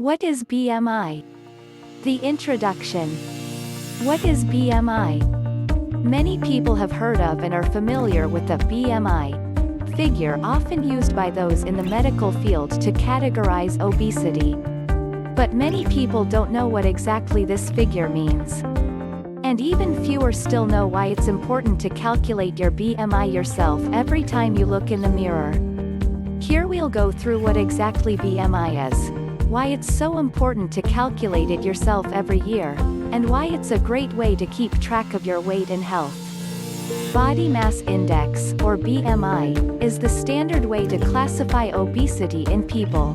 What is BMI? The introduction. What is BMI? Many people have heard of and are familiar with the BMI figure, often used by those in the medical field to categorize obesity. But many people don't know what exactly this figure means. And even fewer still know why it's important to calculate your BMI yourself every time you look in the mirror. Here we'll go through what exactly BMI is, why it's so important to calculate it yourself every year, and why it's a great way to keep track of your weight and health. Body mass index, or BMI, is the standard way to classify obesity in people.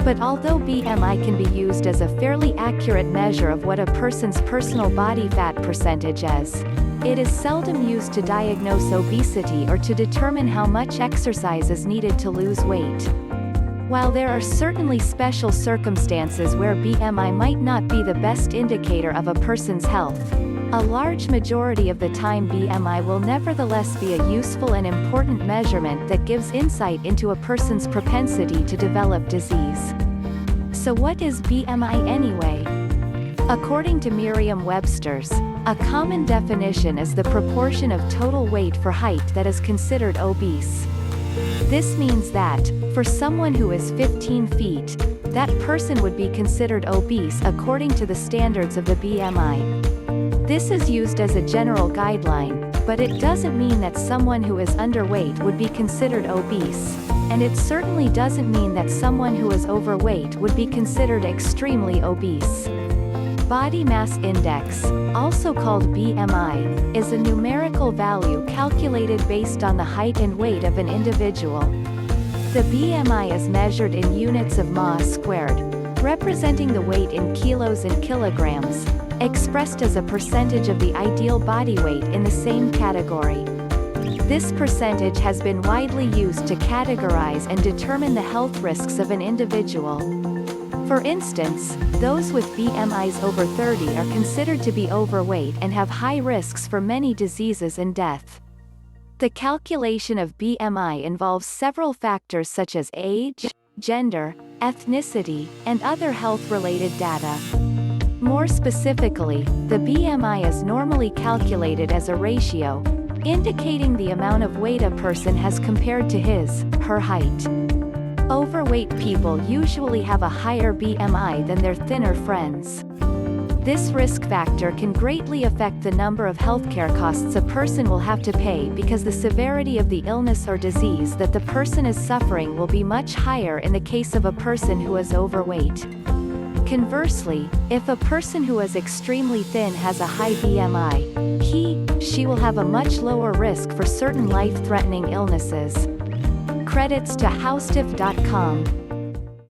But although BMI can be used as a fairly accurate measure of what a person's personal body fat percentage is, it is seldom used to diagnose obesity or to determine how much exercise is needed to lose weight. While there are certainly special circumstances where BMI might not be the best indicator of a person's health, a large majority of the time BMI will nevertheless be a useful and important measurement that gives insight into a person's propensity to develop disease. So what is BMI anyway? According to Merriam-Webster's, a common definition is the proportion of total weight for height that is considered obese. This means that, for someone who is 15 feet, that person would be considered obese according to the standards of the BMI. This is used as a general guideline, but it doesn't mean that someone who is underweight would be considered obese, and it certainly doesn't mean that someone who is overweight would be considered extremely obese. Body mass index, also called BMI, is a numerical value calculated based on the height and weight of an individual. The BMI is measured in units of mass squared, representing the weight in kilos and kilograms, expressed as a percentage of the ideal body weight in the same category. This percentage has been widely used to categorize and determine the health risks of an individual. For instance, those with BMIs over 30 are considered to be overweight and have high risks for many diseases and death. The calculation of BMI involves several factors such as age, gender, ethnicity, and other health-related data. More specifically, the BMI is normally calculated as a ratio, indicating the amount of weight a person has compared to her height. Overweight people usually have a higher BMI than their thinner friends. This risk factor can greatly affect the number of healthcare costs a person will have to pay because the severity of the illness or disease that the person is suffering will be much higher in the case of a person who is overweight. Conversely, if a person who is extremely thin has a high BMI, she will have a much lower risk for certain life-threatening illnesses. Credits to howstuff.com.